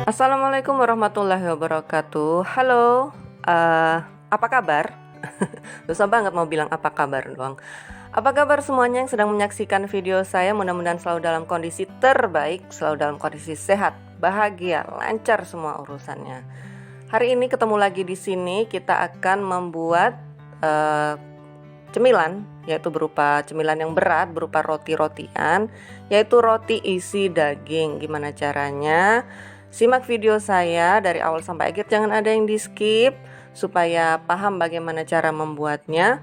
Assalamualaikum warahmatullahi wabarakatuh. Halo, apa kabar? Susah banget mau bilang apa kabar doang. Apa kabar semuanya yang sedang menyaksikan video saya? Mudah-mudahan selalu dalam kondisi terbaik, selalu dalam kondisi sehat, bahagia, lancar semua urusannya. Hari ini ketemu lagi di sini, kita akan membuat cemilan, yaitu berupa cemilan yang berat, berupa roti-rotian, yaitu roti isi daging. Gimana caranya? Simak video saya dari awal sampai akhir, jangan ada yang di skip supaya paham bagaimana cara membuatnya.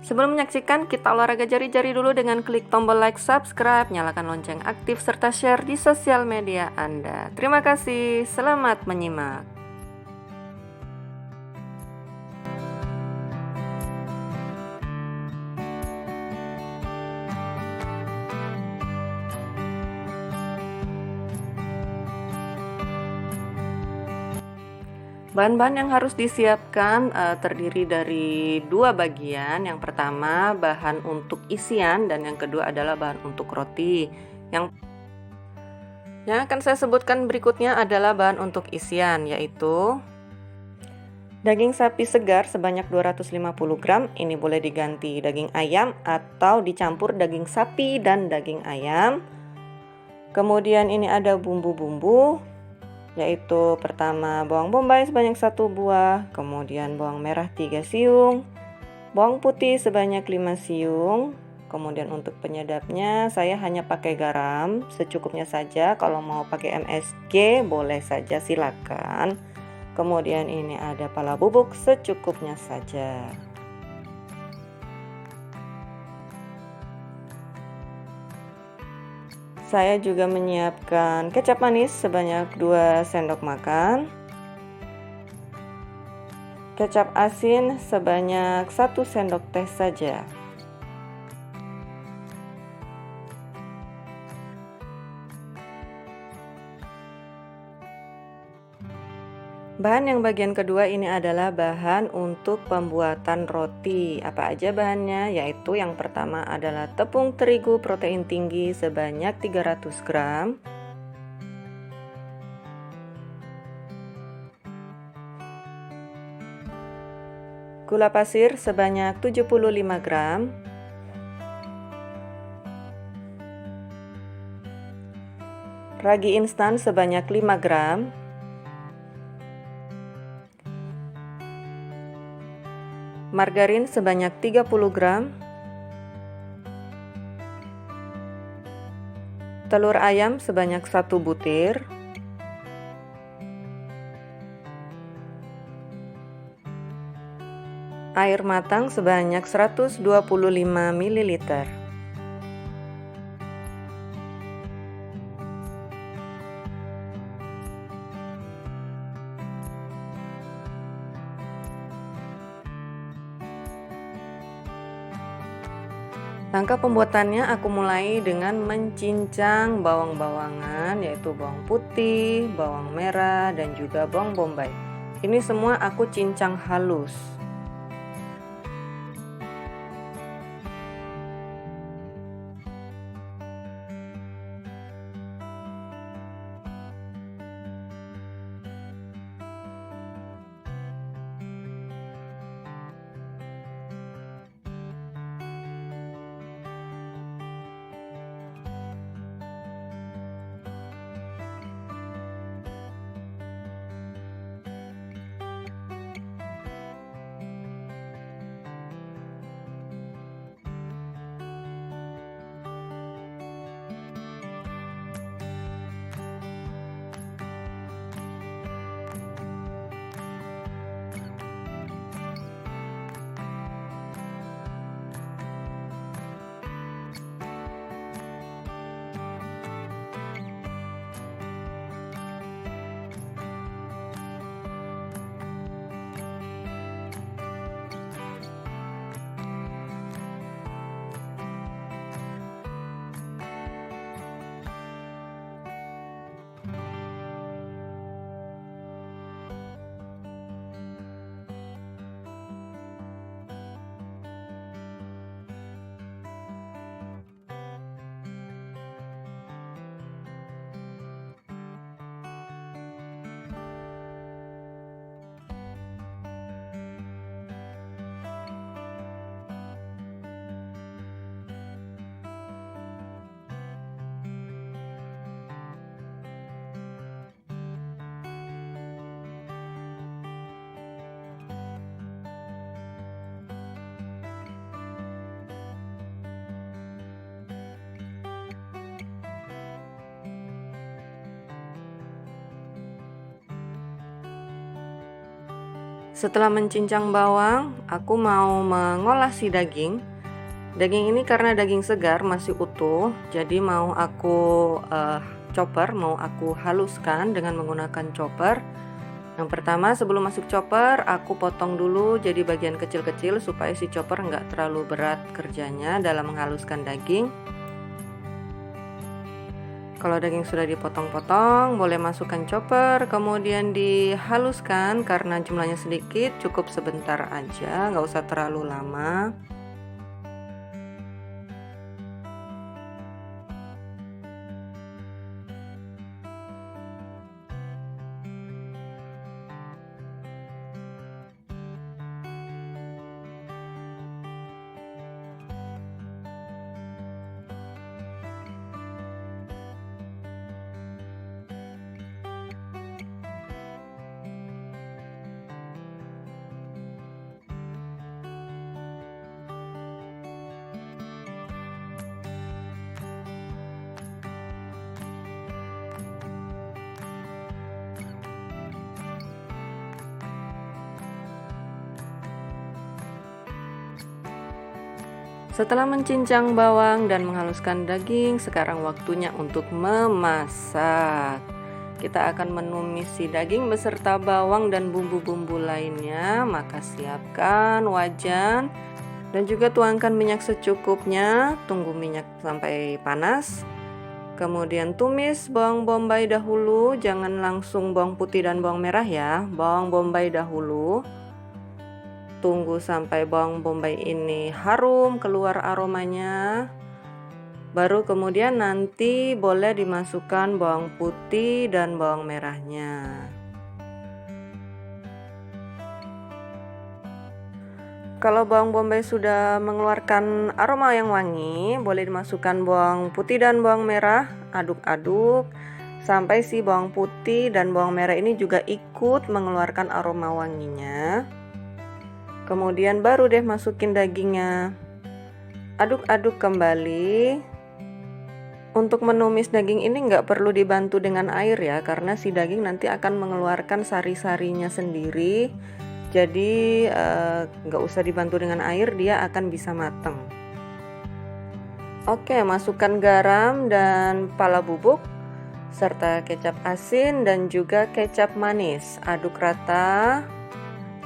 Sebelum menyaksikan, kita olahraga jari-jari dulu dengan klik tombol like, subscribe, nyalakan lonceng aktif, serta share di sosial media Anda. Terima kasih, selamat menyimak. Bahan-bahan yang harus disiapkan terdiri dari dua bagian. Yang pertama bahan untuk isian dan yang kedua adalah bahan untuk roti. Yang akan saya sebutkan berikutnya adalah bahan untuk isian, yaitu daging sapi segar sebanyak 250 gram. Ini boleh diganti daging ayam atau dicampur daging sapi dan daging ayam. Kemudian ini ada bumbu-bumbu, yaitu pertama bawang bombay sebanyak 1 buah, kemudian bawang merah 3 siung, bawang putih sebanyak 5 siung. Kemudian untuk penyedapnya saya hanya pakai garam secukupnya saja, kalau mau pakai MSG boleh saja, silakan. Kemudian ini ada pala bubuk secukupnya saja. Saya juga menyiapkan kecap manis sebanyak 2 sendok makan, kecap asin sebanyak 1 sendok teh saja. Bahan yang bagian kedua ini adalah bahan untuk pembuatan roti. Apa aja bahannya? Yaitu yang pertama adalah tepung terigu protein tinggi sebanyak 300 gram, gula pasir sebanyak 75 gram, ragi instan sebanyak 5 gram, margarin sebanyak 30 gram, telur ayam sebanyak 1 butir, air matang sebanyak 125 ml. Langkah pembuatannya aku mulai dengan mencincang bawang-bawangan, yaitu bawang putih, bawang merah, dan juga bawang bombay. Ini semua aku cincang halus. Setelah mencincang bawang, aku mau mengolah si daging. Daging ini karena daging segar masih utuh, jadi mau aku chopper, mau aku haluskan dengan menggunakan chopper. Yang pertama, sebelum masuk chopper, aku potong dulu jadi bagian kecil-kecil supaya si chopper nggak terlalu berat kerjanya dalam menghaluskan daging. Kalau daging sudah dipotong-potong, boleh masukkan chopper, kemudian dihaluskan. Karena jumlahnya sedikit, cukup sebentar aja, nggak usah terlalu lama. Setelah mencincang bawang dan menghaluskan daging, sekarang waktunya untuk memasak. Kita akan menumis si daging beserta bawang dan bumbu-bumbu lainnya. Maka siapkan wajan dan juga tuangkan minyak secukupnya. Tunggu minyak sampai panas. Kemudian tumis bawang bombay dahulu, jangan langsung bawang putih dan bawang merah ya. Bawang bombay dahulu. Tunggu sampai bawang bombay ini harum, keluar aromanya. Baru kemudian nanti boleh dimasukkan bawang putih dan bawang merahnya. Kalau bawang bombay sudah mengeluarkan aroma yang wangi, boleh dimasukkan bawang putih dan bawang merah, aduk-aduk sampai si bawang putih dan bawang merah ini juga ikut mengeluarkan aroma wanginya. Kemudian baru deh masukin dagingnya. Aduk-aduk kembali. Untuk menumis daging ini nggak perlu dibantu dengan air ya, karena si daging nanti akan mengeluarkan sari-sarinya sendiri. Jadi nggak usah dibantu dengan air, dia akan bisa mateng. Oke, masukkan garam dan pala bubuk serta kecap asin dan juga kecap manis. Aduk rata.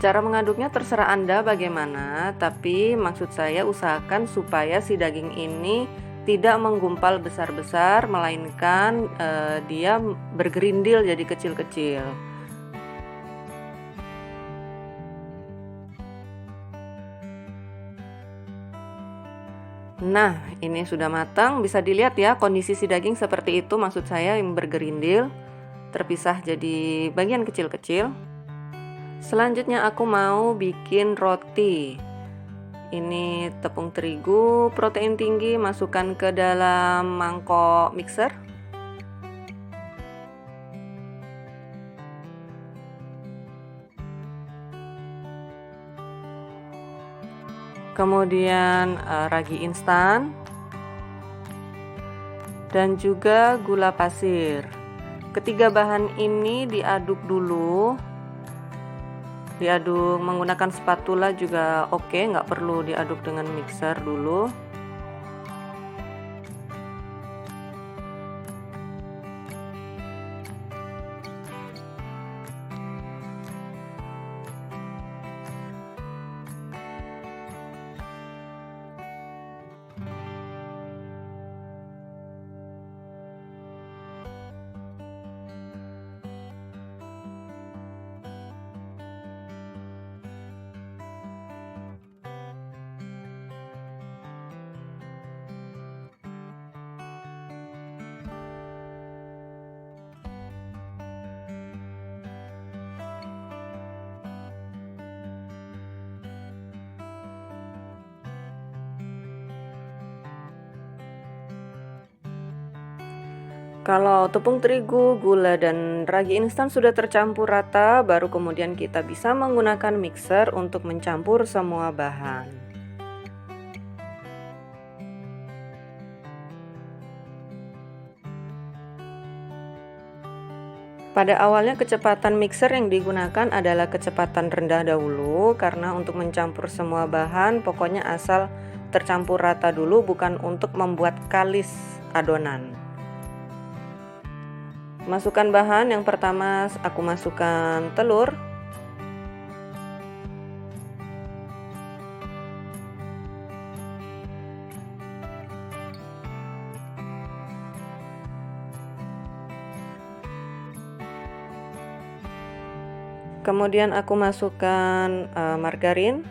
Cara mengaduknya terserah Anda bagaimana, tapi maksud saya usahakan supaya si daging ini tidak menggumpal besar-besar, melainkan dia bergerindil jadi kecil-kecil. Nah, ini sudah matang, bisa dilihat ya kondisi si daging seperti itu, maksud saya yang bergerindil, terpisah jadi bagian kecil-kecil. Selanjutnya aku mau bikin roti. Ini tepung terigu, protein tinggi, masukkan ke dalam mangkok mixer. Kemudian ragi instan dan juga gula pasir. Ketiga bahan ini diaduk dulu. Diaduk menggunakan spatula juga oke, nggak perlu diaduk dengan mixer dulu. Kalau tepung terigu, gula, dan ragi instan sudah tercampur rata, baru kemudian kita bisa menggunakan mixer untuk mencampur semua bahan. Pada awalnya kecepatan mixer yang digunakan adalah kecepatan rendah dahulu karena untuk mencampur semua bahan pokoknya asal tercampur rata dulu, bukan untuk membuat kalis adonan. Masukkan bahan. Yang pertama aku masukkan telur. Kemudian aku masukkan margarin.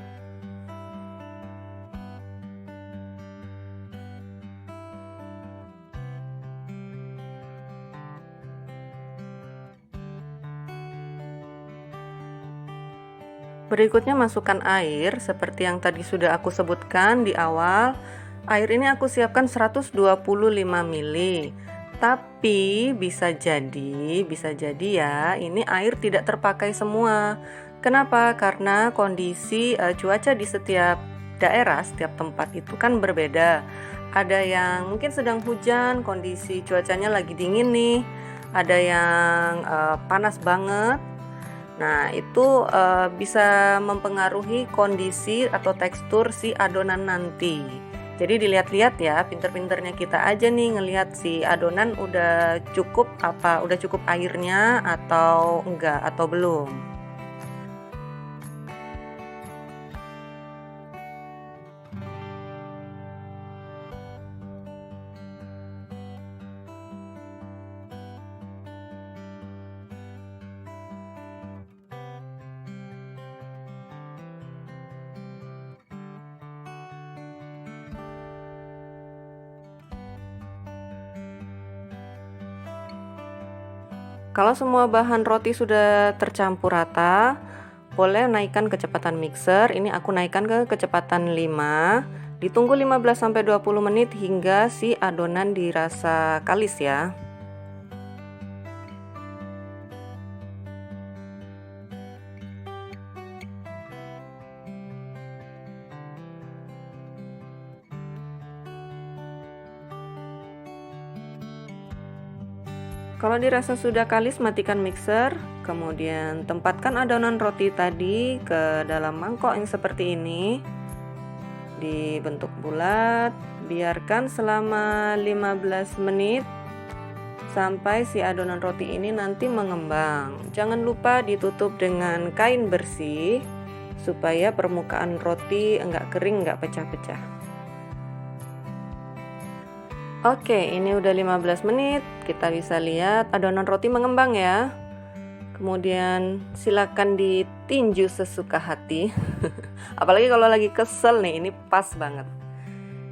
Berikutnya masukkan air seperti yang tadi sudah aku sebutkan di awal. Air ini aku siapkan 125 ml. Tapi bisa jadi ya ini air tidak terpakai semua. Kenapa? Karena kondisi cuaca di setiap daerah, setiap tempat itu kan berbeda. Ada yang mungkin sedang hujan, kondisi cuacanya lagi dingin nih. Ada yang panas banget. Nah, itu bisa mempengaruhi kondisi atau tekstur si adonan nanti. Jadi dilihat-lihat ya, pinter-pinternya kita aja nih ngelihat si adonan udah cukup airnya atau enggak atau belum. Kalau semua bahan roti sudah tercampur rata, boleh naikkan kecepatan mixer. Ini aku naikkan ke kecepatan 5. Ditunggu 15-20 menit hingga si adonan dirasa kalis ya. Kalau dirasa sudah kalis, matikan mixer. Kemudian tempatkan adonan roti tadi ke dalam mangkok yang seperti ini. Dibentuk bulat, biarkan selama 15 menit sampai si adonan roti ini nanti mengembang. Jangan lupa ditutup dengan kain bersih supaya permukaan roti enggak kering, enggak pecah-pecah. Oke, ini udah 15 menit. Kita bisa lihat adonan roti mengembang ya. Kemudian silakan ditinju sesuka hati. Apalagi kalau lagi kesel nih, ini pas banget.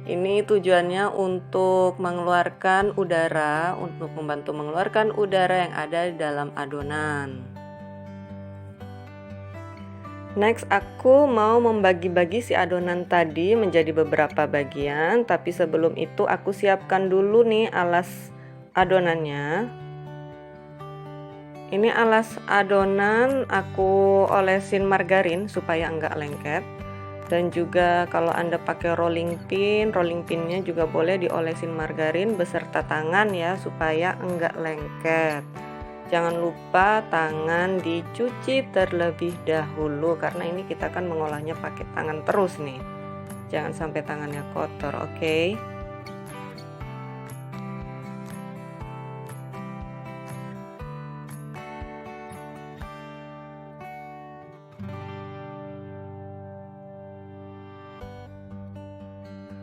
Ini tujuannya untuk mengeluarkan udara, untuk membantu mengeluarkan udara yang ada di dalam adonan. Next, aku mau membagi-bagi si adonan tadi menjadi beberapa bagian, tapi sebelum itu aku siapkan dulu nih alas adonannya. Ini alas adonan aku olesin margarin supaya enggak lengket. Dan juga kalau Anda pakai rolling pinnya juga boleh diolesin margarin beserta tangan ya supaya enggak lengket. Jangan lupa tangan dicuci terlebih dahulu karena ini kita kan mengolahnya pakai tangan terus nih. Jangan sampai tangannya kotor, oke?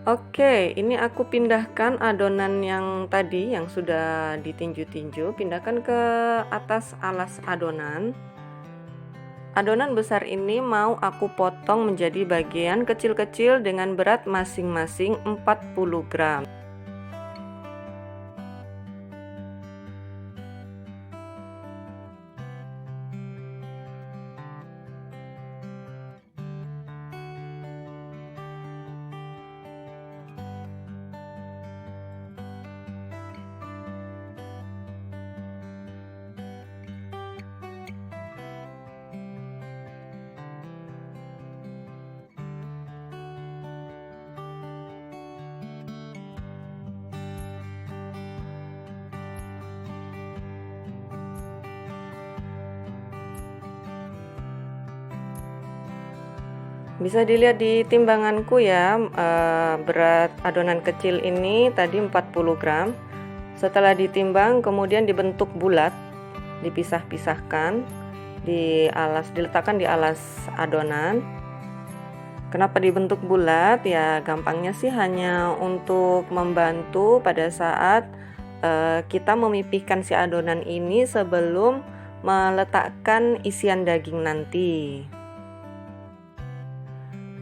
Oke, ini aku pindahkan adonan yang tadi yang sudah ditinju-tinju, pindahkan ke atas alas adonan. Adonan besar ini mau aku potong menjadi bagian kecil-kecil dengan berat masing-masing 40 gram. Bisa dilihat di timbanganku ya, berat adonan kecil ini tadi 40 gram. Setelah ditimbang kemudian dibentuk bulat, dipisah-pisahkan, diletakkan di alas adonan. Kenapa dibentuk bulat? Ya gampangnya sih hanya untuk membantu pada saat kita memipihkan si adonan ini sebelum meletakkan isian daging nanti.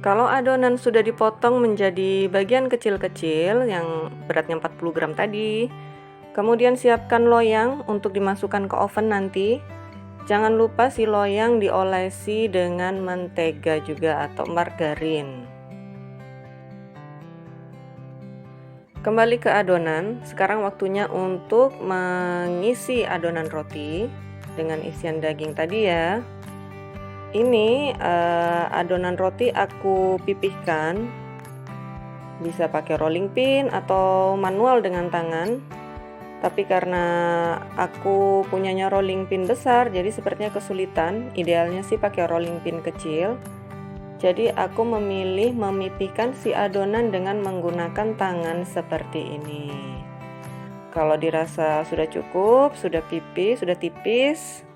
Kalau adonan sudah dipotong menjadi bagian kecil-kecil yang beratnya 40 gram tadi, kemudian siapkan loyang untuk dimasukkan ke oven nanti. Jangan lupa si loyang diolesi dengan mentega juga atau margarin. Kembali ke adonan, sekarang waktunya untuk mengisi adonan roti dengan isian daging tadi ya. Ini adonan roti aku pipihkan, bisa pakai rolling pin atau manual dengan tangan. Tapi karena aku punyanya rolling pin besar, jadi sepertinya kesulitan. Idealnya sih pakai rolling pin kecil. Jadi aku memilih memipihkan si adonan dengan menggunakan tangan seperti ini. Kalau dirasa sudah cukup, sudah tipis,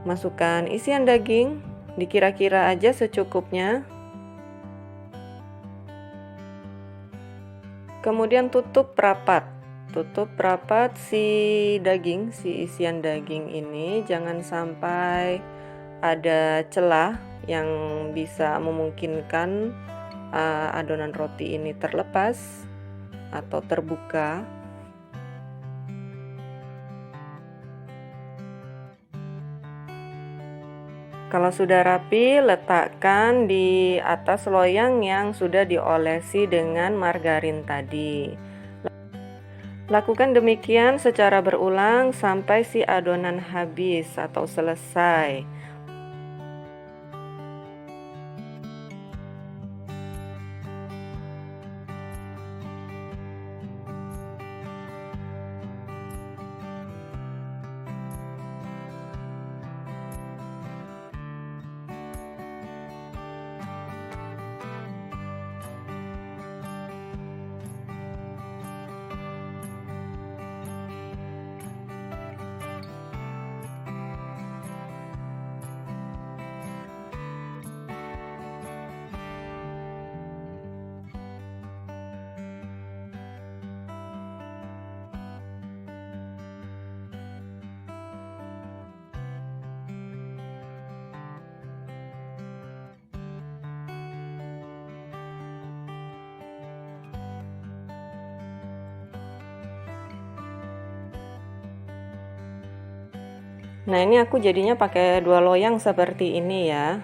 masukkan isian daging, dikira-kira aja secukupnya. Kemudian tutup rapat si isian daging ini, jangan sampai ada celah yang bisa memungkinkan adonan roti ini terlepas atau terbuka. Kalau sudah rapi, letakkan di atas loyang yang sudah diolesi dengan margarin tadi. Lakukan demikian secara berulang sampai si adonan habis atau selesai. Nah, ini aku jadinya pakai 2 loyang seperti ini ya.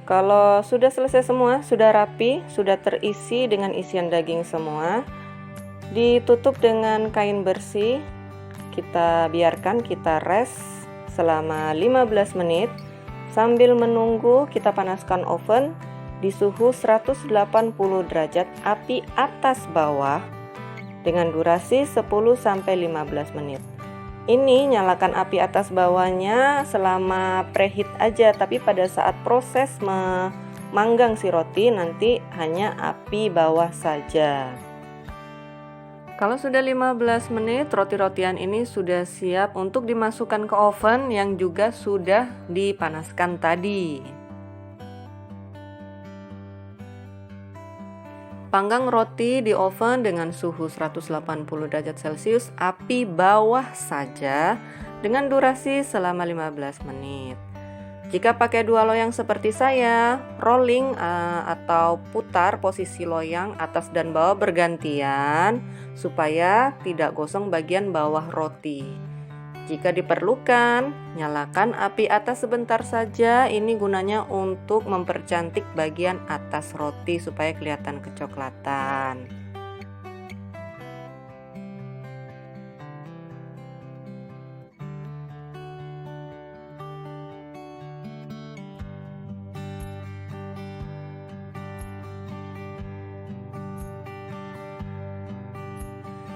Kalau sudah selesai semua, sudah rapi, sudah terisi dengan isian daging semua, ditutup dengan kain bersih. Kita biarkan kita rest selama 15 menit. Sambil menunggu, kita panaskan oven di suhu 180 derajat api atas bawah dengan durasi 10-15 menit. Ini nyalakan api atas bawahnya selama preheat aja, tapi pada saat proses memanggang si roti nanti hanya api bawah saja. Kalau sudah 15 menit, roti-rotian ini sudah siap untuk dimasukkan ke oven yang juga sudah dipanaskan tadi. Panggang roti di oven dengan suhu 180 derajat Celcius, api bawah saja dengan durasi selama 15 menit. Jika pakai 2 loyang seperti saya, rolling atau putar posisi loyang atas dan bawah bergantian supaya tidak gosong bagian bawah roti. Jika diperlukan, nyalakan api atas sebentar saja. Ini gunanya untuk mempercantik bagian atas roti supaya kelihatan kecoklatan.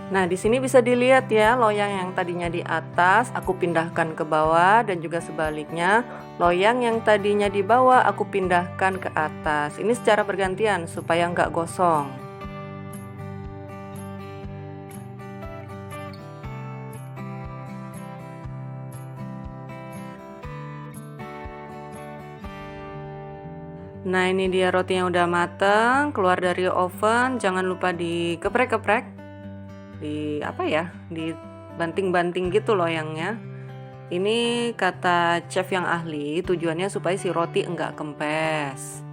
Nah, di sini bisa dilihat ya, loyang yang tadinya di atas aku pindahkan ke bawah dan juga sebaliknya, loyang yang tadinya di bawah aku pindahkan ke atas. Ini secara bergantian supaya nggak gosong. Nah, ini dia roti yang udah mateng, keluar dari oven, jangan lupa dikeprek-keprek, dibanting-banting gitu loyangnya. Ini kata chef yang ahli, tujuannya supaya si roti enggak kempes.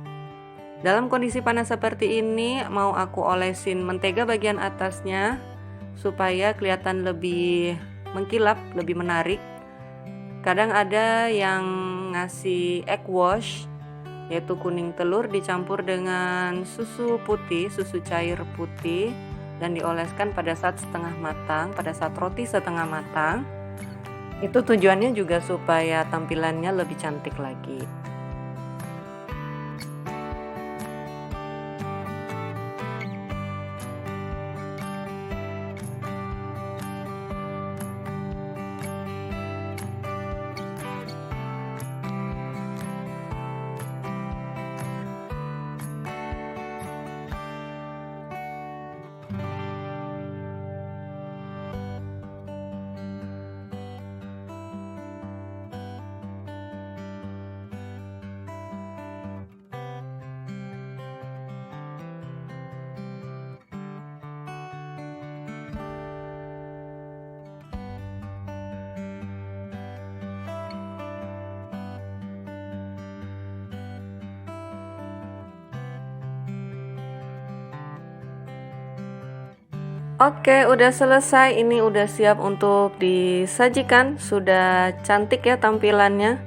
Dalam kondisi panas seperti ini, mau aku olesin mentega bagian atasnya supaya kelihatan lebih mengkilap, lebih menarik. Kadang ada yang ngasih egg wash, yaitu kuning telur dicampur dengan susu putih, susu cair putih, dan dioleskan pada saat setengah matang, pada saat roti setengah matang. Itu tujuannya juga supaya tampilannya lebih cantik lagi. Oke, udah selesai. Ini udah siap untuk disajikan. Sudah cantik ya tampilannya.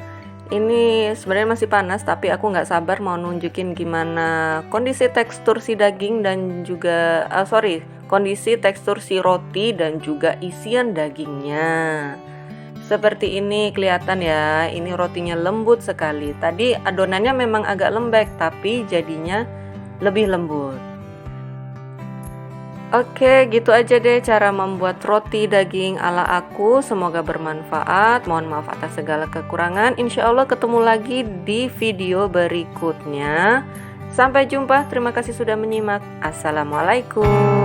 Ini sebenarnya masih panas, tapi aku nggak sabar mau nunjukin gimana kondisi tekstur si daging dan juga, kondisi tekstur si roti dan juga isian dagingnya. Seperti ini kelihatan ya, ini rotinya lembut sekali. Tadi adonannya memang agak lembek, tapi jadinya lebih lembut. Oke, gitu aja deh cara membuat roti daging ala aku. Semoga bermanfaat. Mohon maaf atas segala kekurangan. Insya Allah ketemu lagi di video berikutnya. Sampai jumpa. Terima kasih sudah menyimak. Assalamualaikum.